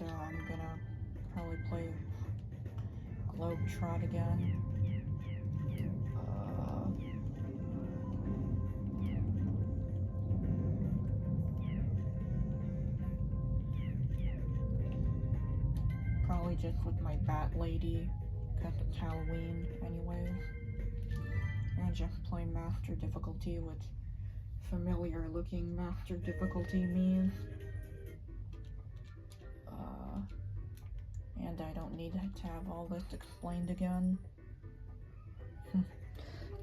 I'm gonna probably play Trot again. Probably just with my Bat Lady, because it's Halloween anyways. And just play Master Difficulty, which familiar looking Master Difficulty means. And I don't need to have all this explained again.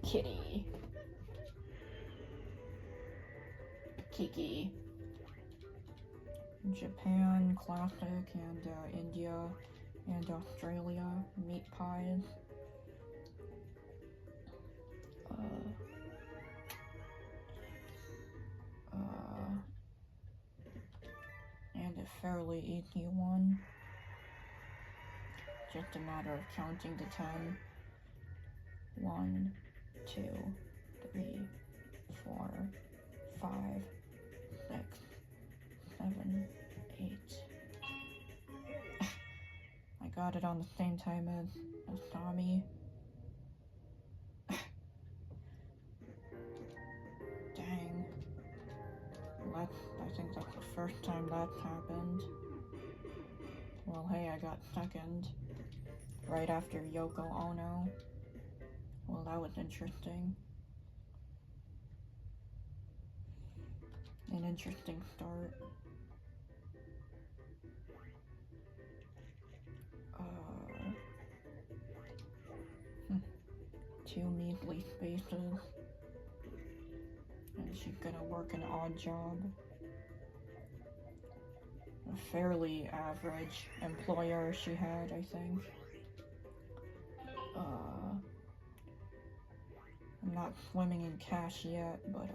Kitty. Kiki. Japan, classic, and India and Australia, meat pies. And a fairly easy one. Just a matter of counting to 10. 1, 2, 3, 4, 5, 6, 7, 8. I got it on the same time as Tommy. Dang. I think that's the first time that's happened. Well, hey, I got second. Right after Yoko Ono. Well, that was interesting. An interesting start. Two measly spaces. And she's gonna work an odd job. A fairly average employer she had, I think. I'm not swimming in cash yet, but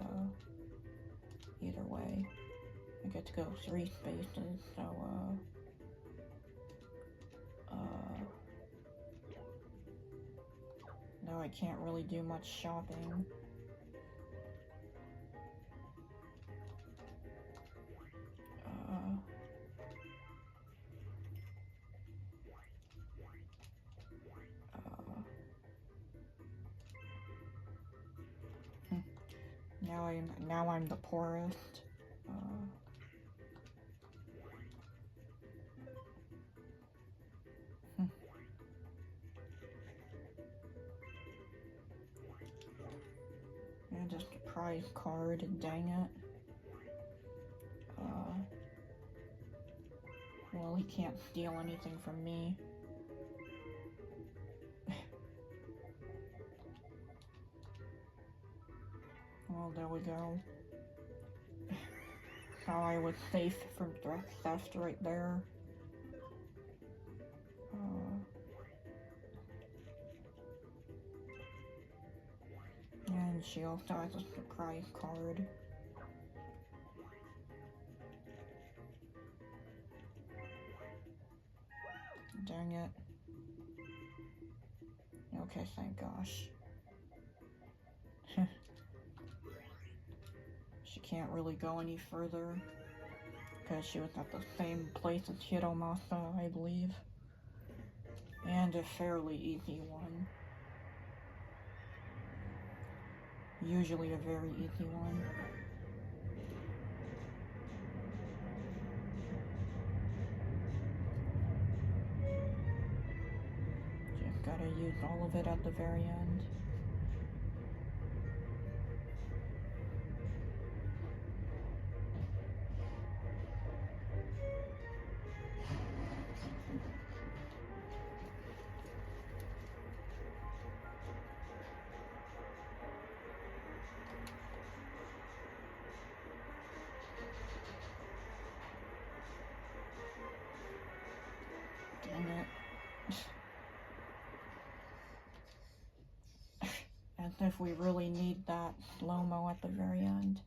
either way, I get to go 3 spaces, so now I can't really do much shopping. Now I'm the poorest. And just a prize card, dang it. Well, he can't steal anything from me. Well, there we go. How I was safe from theft right there. And she also has a surprise card. Dang it. Okay, thank gosh. She can't really go any further because she was at the same place as Hiromasa, I believe. And a fairly easy one. Usually a very easy one. Just gotta use all of it at the very end. Dang it. As if we really need that slow-mo at the very end.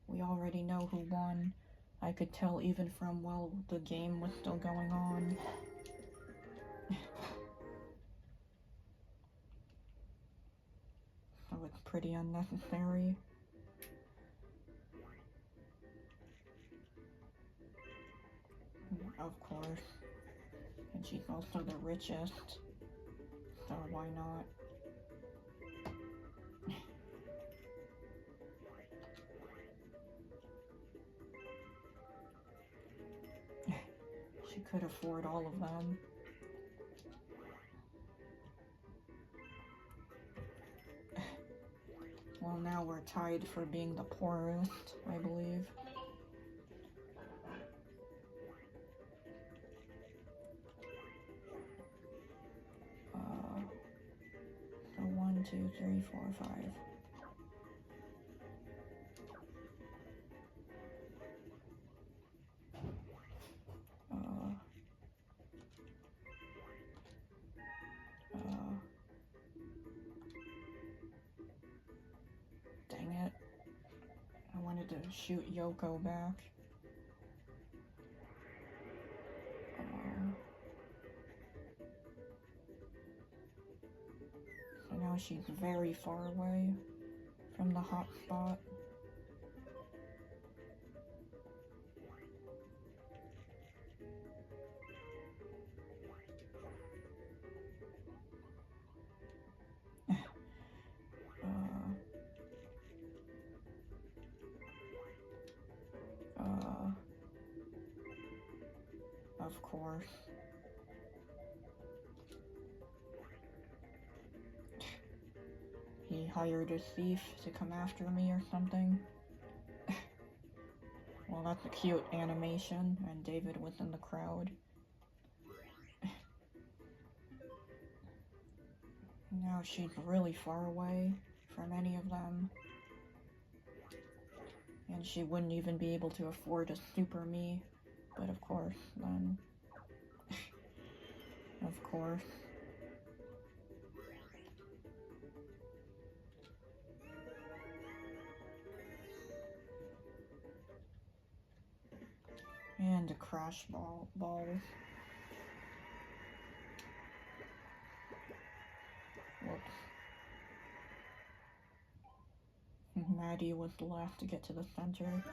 We already know who won. I could tell even from while the game was still going on. So it's pretty unnecessary. Of course. And she's also the richest, so why not? She could afford all of them. Well, now we're tied for being the poorest, I believe. So 1, 2, 3, 4, 5. Dang it. I wanted to shoot Yoko back. So now she's very far away from the hot spot. Of course. He hired a thief to come after me or something. Well, that's a cute animation, and David was in the crowd. Now she's really far away from any of them. And she wouldn't even be able to afford a super me. But of course, then. Of course. And a crash ball. Whoops. Maddy was the last to get to the center.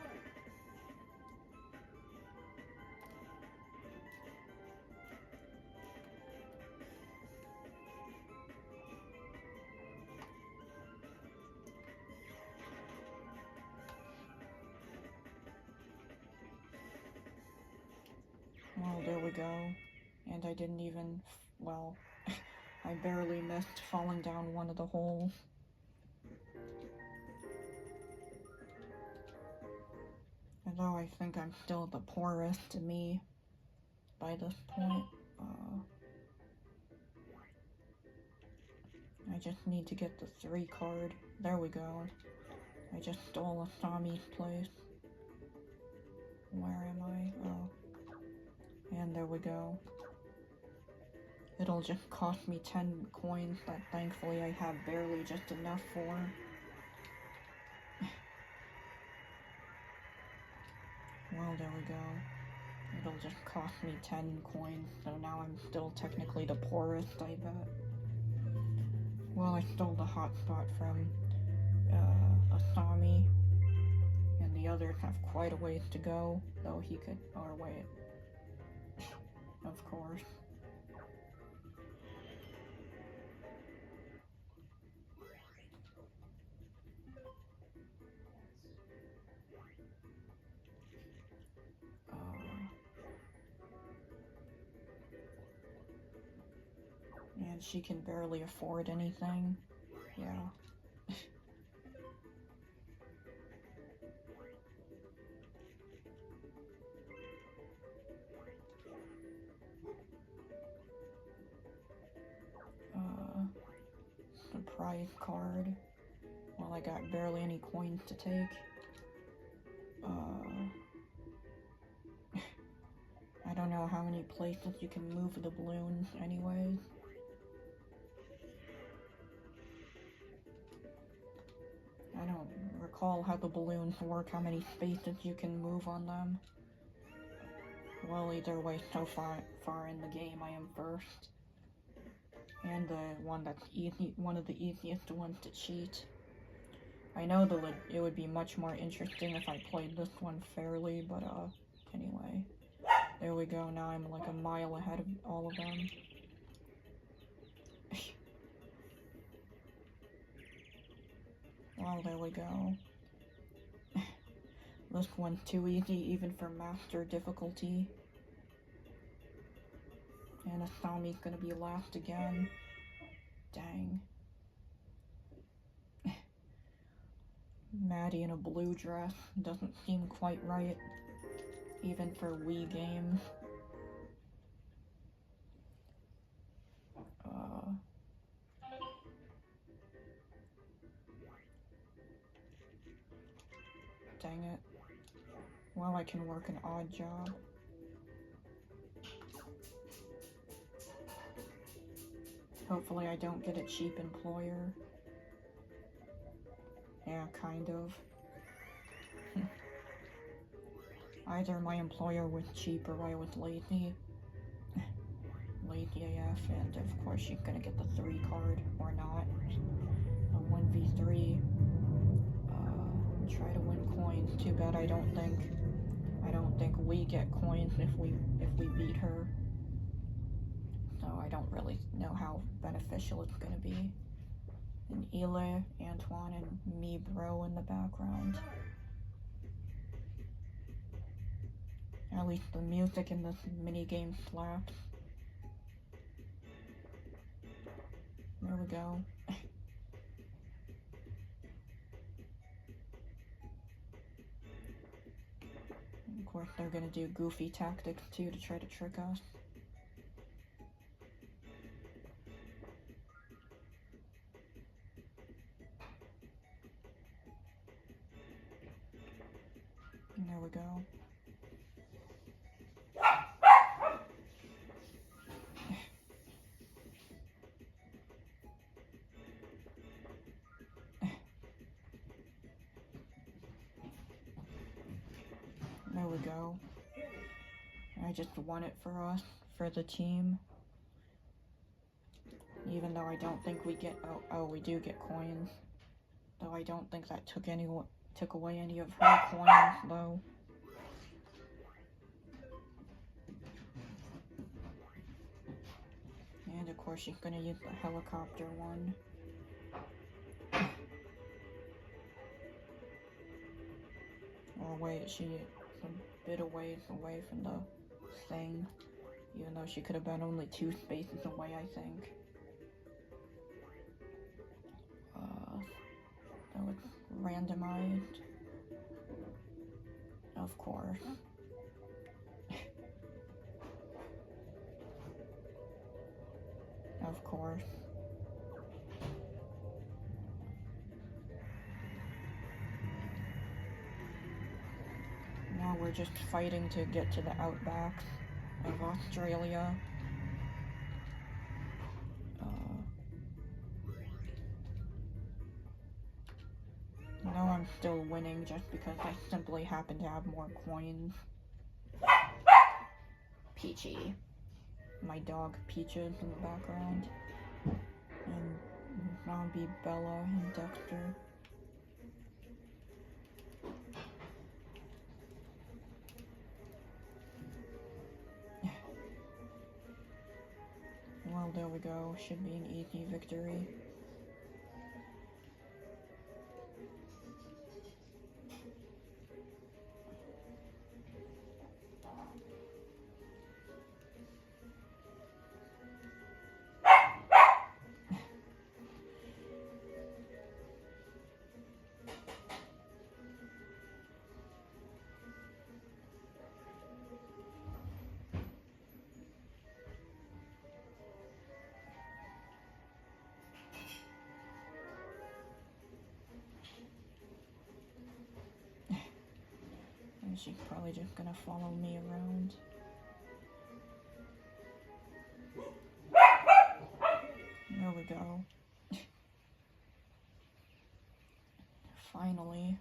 Well, there we go. And I didn't even, well, I barely missed falling down one of the holes. Although I think I'm still the poorest to me by this point. I just need to get the 3 card. There we go. I just stole Asami's place. Where am I? Oh. And there we go. It'll just cost me 10 coins that thankfully I have barely just enough for. Well, there we go. It'll just cost me 10 coins, so now I'm still technically the poorest, I bet. Well, I stole the hotspot from Asami, and the others have quite a ways to go, though he could, or wait, of course. And she can barely afford anything. Yeah. Surprise card. Well, I got barely any coins to take. I don't know how many places you can move the balloons anyways. I don't recall how the balloons work, how many spaces you can move on them. Well, either way, so far in the game, I am first. And the one that's easy, one of the easiest ones to cheat. I know it would be much more interesting if I played this one fairly, but anyway. There we we go. Now I'm like a mile ahead of all of them. Well, there we go. This one's too easy even for master difficulty. And Asami's gonna be last again. Dang. Maddy in a blue dress doesn't seem quite right, even for Wii games. Dang it. Well, I can work an odd job. Hopefully I don't get a cheap employer. Yeah, kind of. Either my employer was cheap or I was lazy. Lazy AF, and of course she's gonna get the 3 card, or not. A 1v3. Try to win coins. Too bad I don't think we get coins if we beat her. So I don't really know how beneficial it's gonna be. And Ile, Antoine, and me bro in the background. At least the music in this minigame slaps. There we go. Of course they're gonna do goofy tactics too to try to trick us. And there we go. There we go. I just won it for us, for the team. Even though I don't think we get, oh, we do get coins. Though I don't think that took away any of her coins, though. And of course she's gonna use the helicopter one. Or wait, she's a bit away from the thing. Even though she could have been only 2 spaces away, I think. So it's randomized. Of course. Of course. Now we're just fighting to get to the outback of Australia. No, I'm still winning just because I simply happen to have more coins. Peachy. My dog Peaches in the background. And Zombie Bella and Dexter. Well, there we go. Should be an easy victory. She's probably just gonna follow me around. There we go. Finally.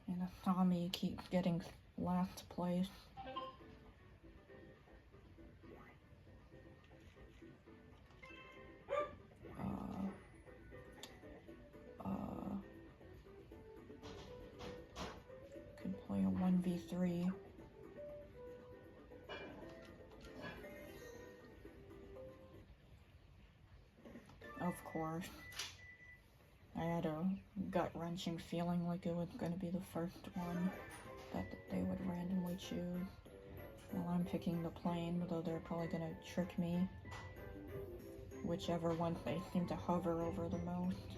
And Asami keeps getting last place. 1v3. Of course. I had a gut-wrenching feeling like it was gonna be the first one that they would randomly choose. Well, I'm picking the plane, though they're probably gonna trick me. Whichever one they seem to hover over the most.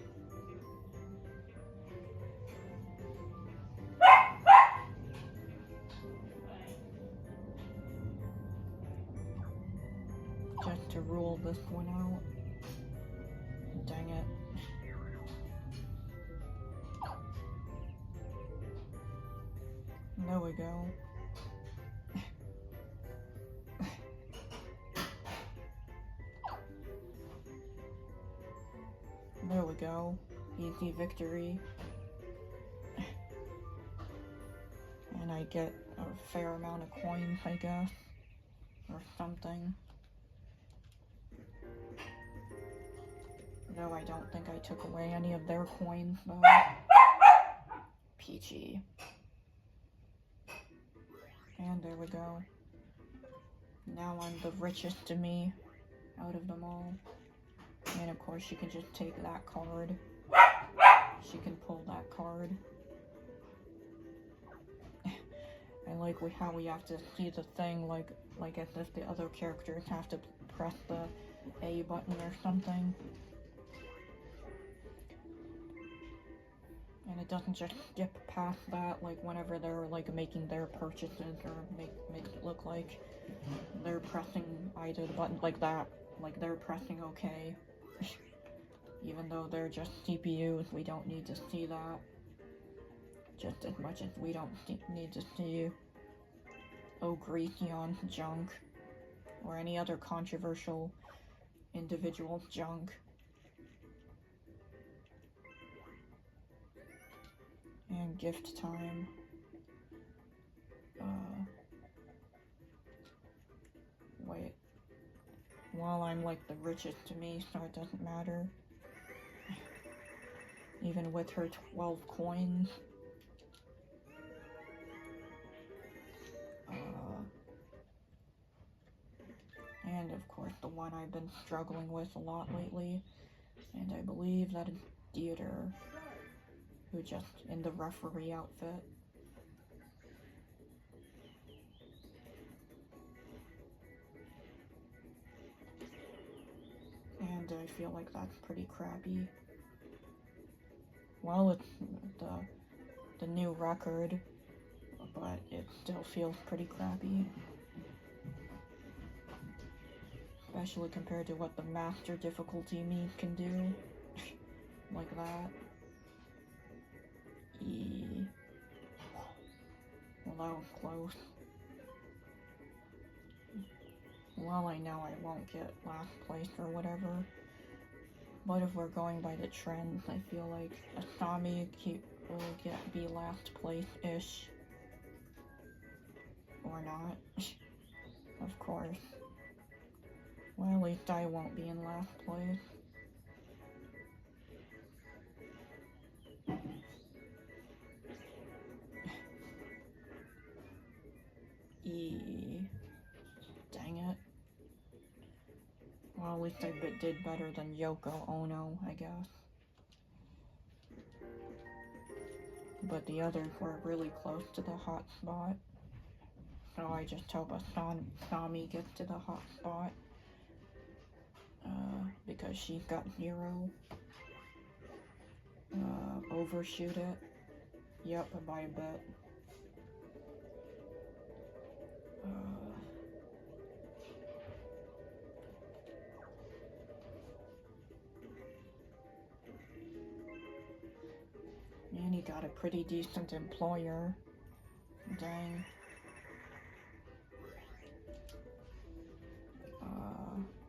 Just to rule this one out. Dang it. There we go. There we go. Easy victory. And I get a fair amount of coins, I guess. Or something. No, I don't think I took away any of their coins, though. Peachy. And there we go. Now I'm the richest to me out of them all. And of course she can just take that card. She can pull that card. I like how we have to see the thing like as if the other characters have to press the A button or something. And it doesn't just skip past that, like whenever they're like making their purchases or make it look like they're pressing either the button like that, like they're pressing OK. Even though they're just CPUs, we don't need to see that. Just as much as we don't need to see Ogresion junk or any other controversial individual junk. And gift time. Wait. Well, I'm like the richest to me, so it doesn't matter. Even with her 12 coins. And of course the one I've been struggling with a lot lately. And I believe that is Theater, who just in the referee outfit. And I feel like that's pretty crappy. Well, it's the new record, but it still feels pretty crappy. Especially compared to what the master difficulty me can do. Like that. Well, that was close. Well, I know I won't get last place or whatever. But if we're going by the trends, I feel like Asami will be last place-ish. Or not. Of course. Well, at least I won't be in last place. Dang it. Well, at least I did better than Yoko Ono, I guess. But the others were really close to the hot spot. So I just hope Asami gets to the hot spot. Because she's got 0. Overshoot it. Yep, by a bit. And he got a pretty decent employer. Dang.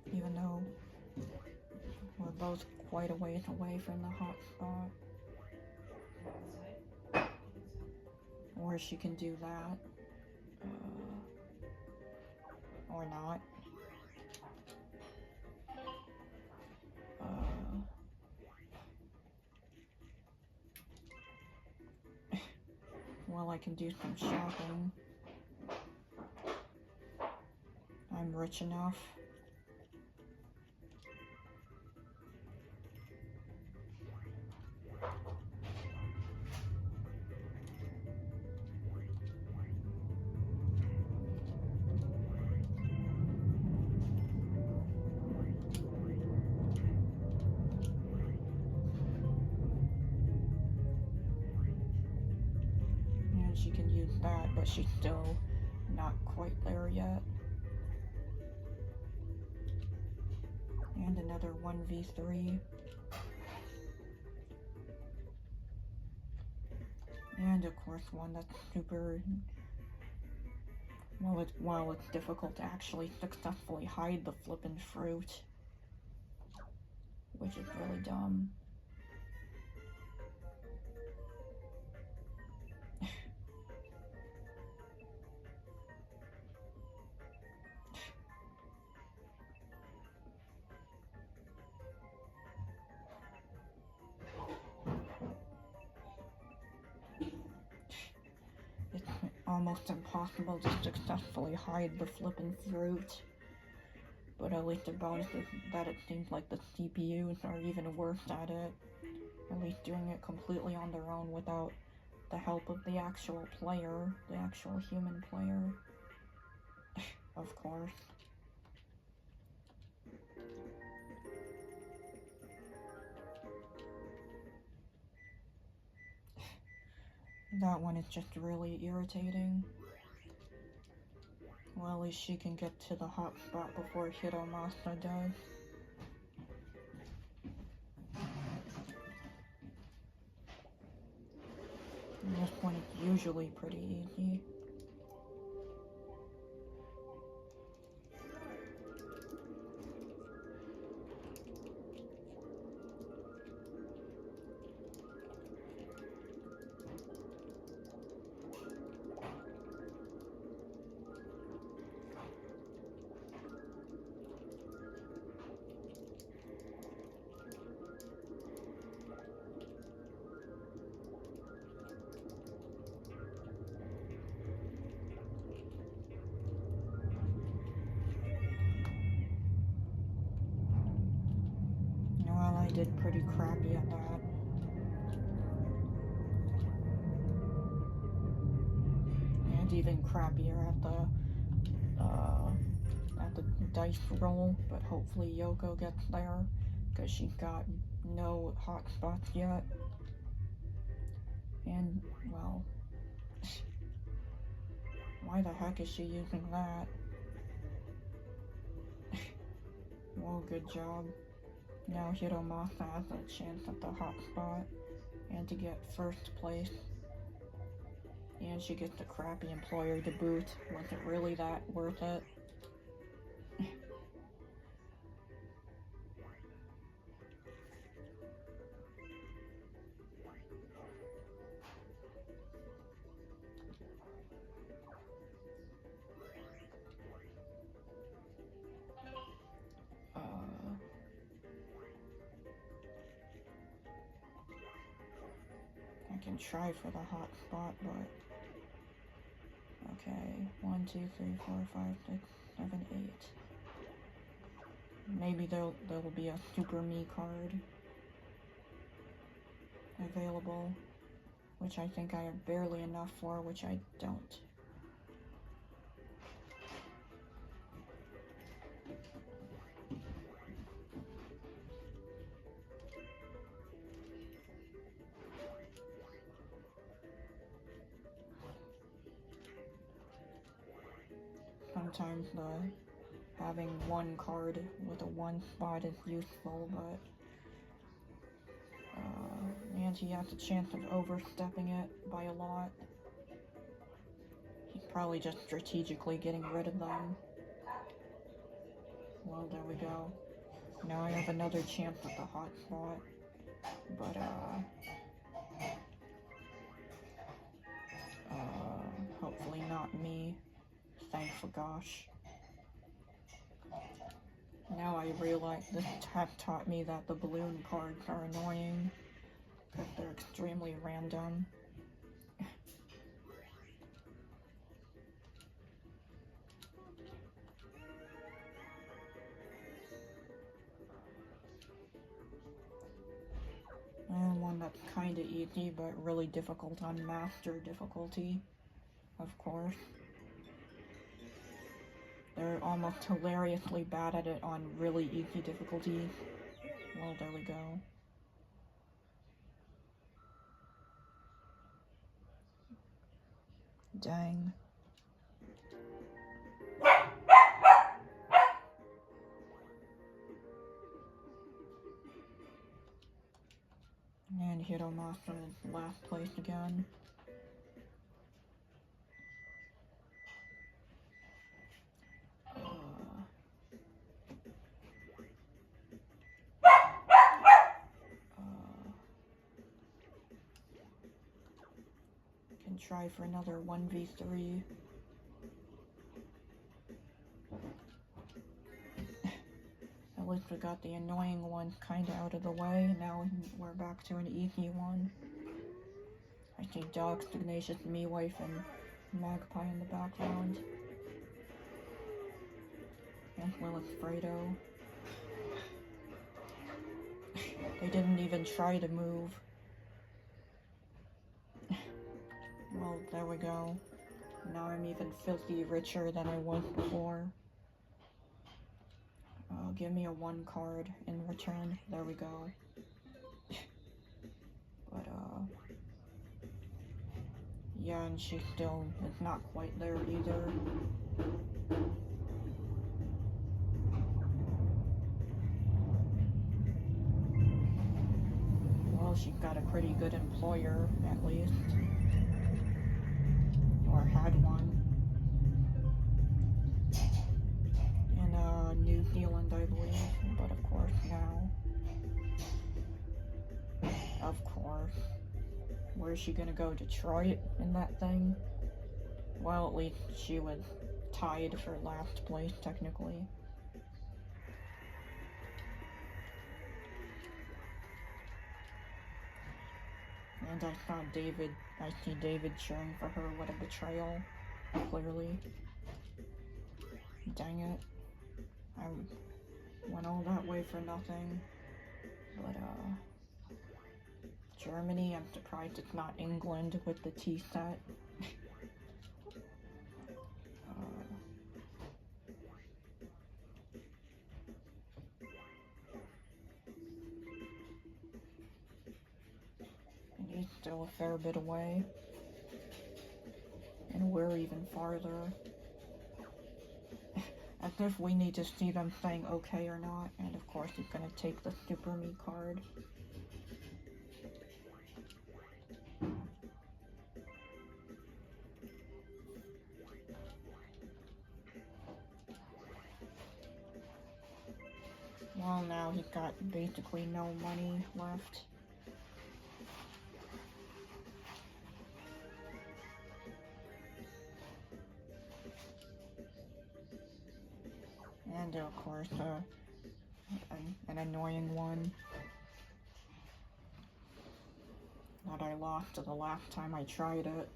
Even though we're both quite a ways away from the hot spot. Or she can do that. Or not. Well, I I can do some shopping. I'm rich enough. And she can use that, but she's still not quite there yet. And another 1v3. And of course one that's super, well, it's difficult to actually successfully hide the flippin' fruit, which is really dumb. It's almost impossible to successfully hide the flippin' fruit. But at least the bonus is that it seems like the CPUs are even worse at it. At least doing it completely on their own without the help of the actual player, the actual human player. Of course. That one is just really irritating. Well, at least she can get to the hot spot before Hiromasa does. And this one is usually pretty easy. Well, I did pretty crappy at that. And even crappier at the dice roll, but hopefully Yoko gets there, because she's got no hot spots yet. And, well, why the heck is she using that? Well, good job. Now Hiromasa has a chance at the hot spot and to get first place. And she gets a crappy employer to boot. Was it really that worth it? I can try for the hot spot, but okay. 1, 2, 3, 4, 5, 6, 7, 8. Maybe there will be a Super Me card available, which I think I have barely enough for, which I don't. Sometimes having one card with a one spot is useful, but and he has a chance of overstepping it by a lot. He's probably just strategically getting rid of them. Well, there we go. Now I have another chance at the hot spot, but hopefully not me. Thank for gosh. Now I realize this have taught me that the balloon cards are annoying because they're extremely random. that's kinda easy, but really difficult on master difficulty, of course. They're almost hilariously bad at it on really easy difficulty. Well, there we go. Dang. And Hiro Master in last place again. Can try for another 1v3. At least we got the annoying one kinda out of the way. Now we're back to an easy one. I see Dogs, Ignatius, Me-Wife, and Magpie in the background. And Lilith Fredo. They didn't even try to move. Well, there we go. Now I'm even filthy richer than I was before. Give me a 1 card in return. There we go. But, yeah, and she still is not quite there either. Well, she got a pretty good employer, at least. Or had one. In New Zealand, I believe. But of course now. Of course. Where's she gonna go? Detroit in that thing? Well, at least she was tied for last place, technically. And I see David cheering for her. What a betrayal, clearly. Dang it. I went all that way for nothing. But, Germany, I'm surprised it's not England with the T set. And he's still a fair bit away. And we're even farther. As if we need to see them saying okay or not. And of course he's gonna take the Super Me card. Well, now he's got basically no money left. And of course, an annoying one that I lost the last time I tried it.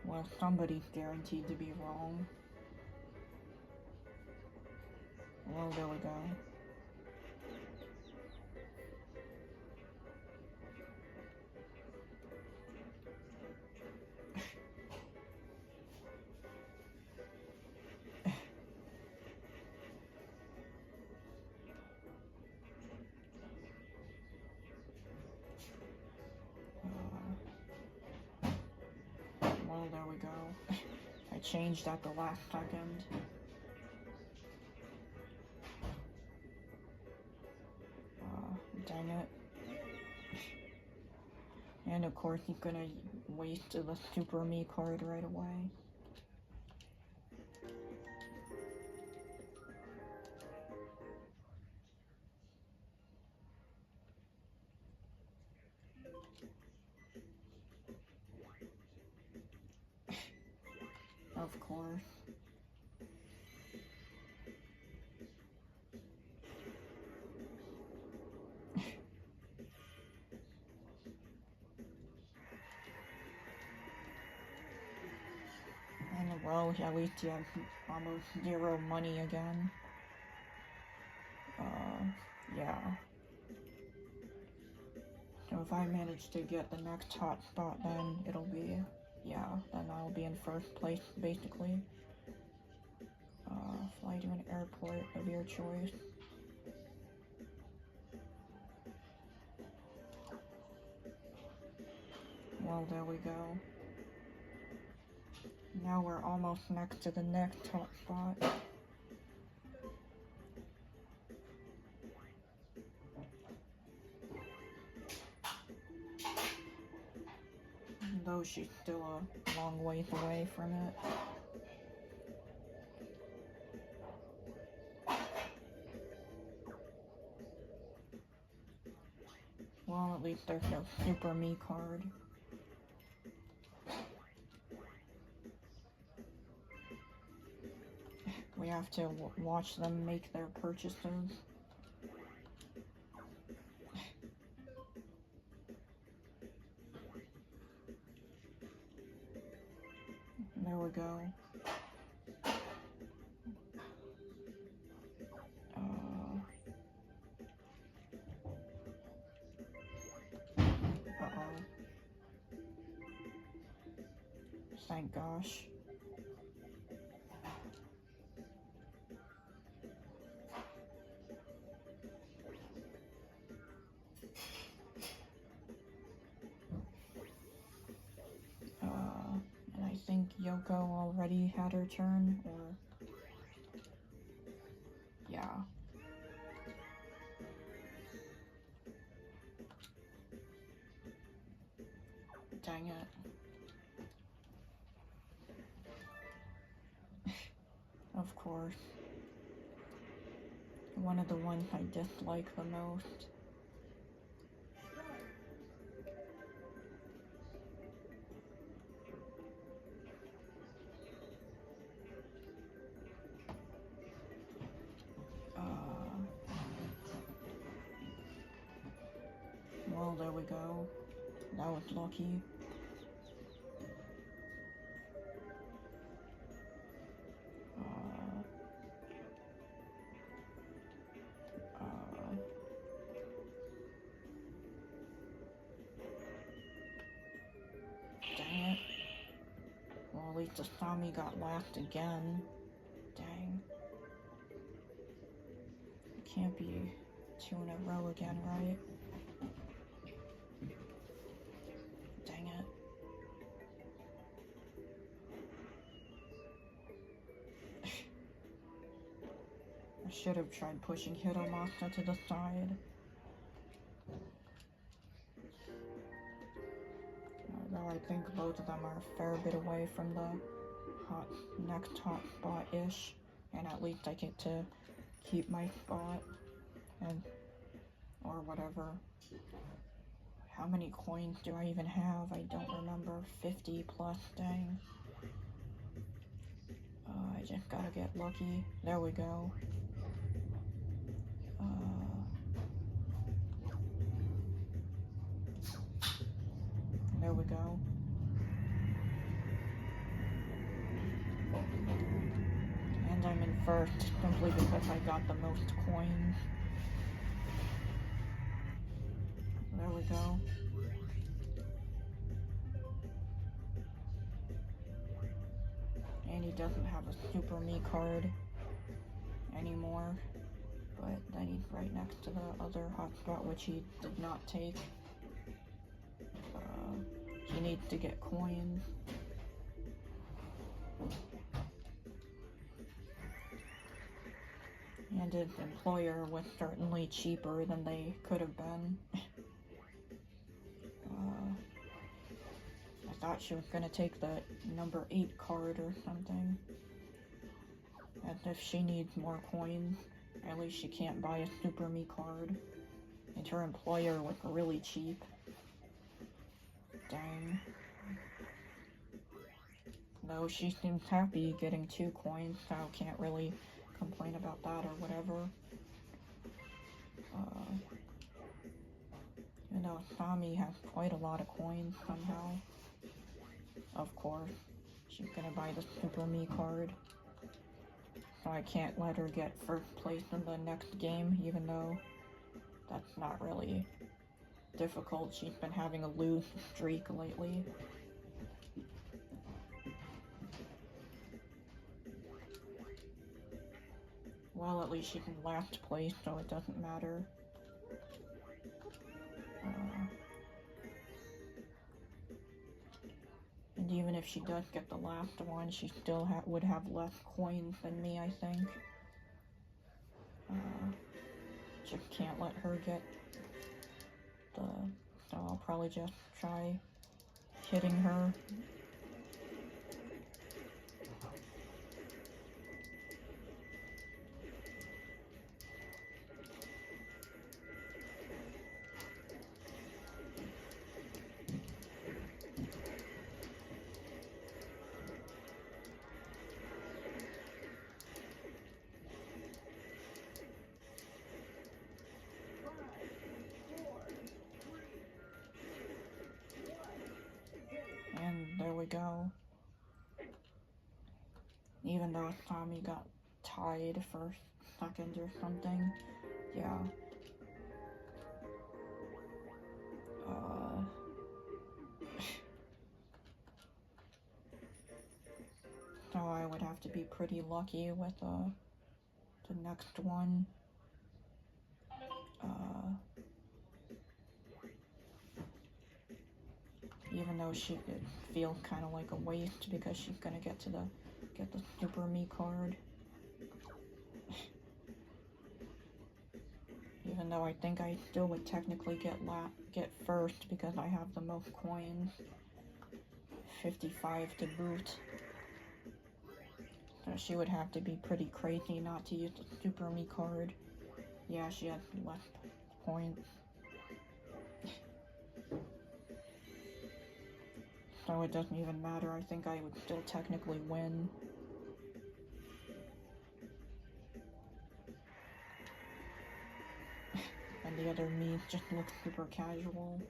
Well, somebody's guaranteed to be wrong. Well, there we go. Well, there we go. I changed at the last second. Dang it. And of course he's gonna waste the Super Me card right away. Of course. And Well, at least you have almost zero money again. Yeah. So if I manage to get the next hotspot, then it'll be, yeah, then I'll be in first place, basically. Fly to an airport of your choice. Well, there we go. Now we're almost next to the next hotspot. Though she's still a long ways away from it. Well, at least there's no Super Me card. We have to watch them make their purchases. There we go. Uh-oh. Thank gosh. And I think Yoko already had her turn, or... yeah. Dang it. Of course. One of the ones I dislike the most. Well, there we go. That was lucky. Dang it. Well, at least the Sami got last again. Dang. It can't be 2 in a row again, right? Dang it. I should have tried pushing Hiromasa to the side. Though I think both of them are a fair bit away from the next hot spot-ish. And at least I get to keep my spot. Or whatever. How many coins do I even have? I don't remember. 50 plus, dang. I just gotta get lucky. There we go. There we go. And I'm in first, simply because I got the most coins. There we go. And he doesn't have a Super Me card anymore. But then he's right next to the other hotspot, which he did not take. He needs to get coins. And his employer was certainly cheaper than they could have been. I thought she was gonna take the number 8 card or something. As if she needs more coins. At least she can't buy a Super Me card. And her employer was really cheap. Dang. Though she seems happy getting 2 coins, so can't really complain about that or whatever. Even though Sami has quite a lot of coins somehow. Of course. She's gonna buy the Super Me card. So I can't let her get first place in the next game, even though that's not really difficult. She's been having a lose streak lately. Well, at least she's in last place, so it doesn't matter. And even if she does get the last one, she still would have less coins than me, I think. Just can't let her get the... So I'll probably just try hitting her. And there we go. Even though Tommy got tied for second or something. Yeah. So I would have to be pretty lucky with the next one. Even though it feels kind of like a waste because she's gonna get the Super Me card. Even though I think I still would technically get first because I have the most coins. 55 to boot. So she would have to be pretty crazy not to use the Super Me card. Yeah, she has less points. So it doesn't even matter. I think I would still technically win. And the other me just looks super casual.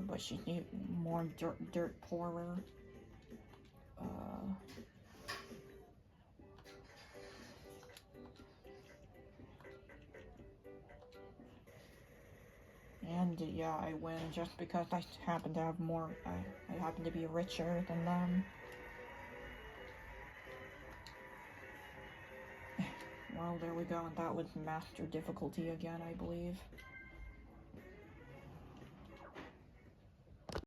But she's more dirt poorer. And yeah, I win just because I happen to have more, I happen to be richer than them. Well, there we go, and that was master difficulty again, I believe.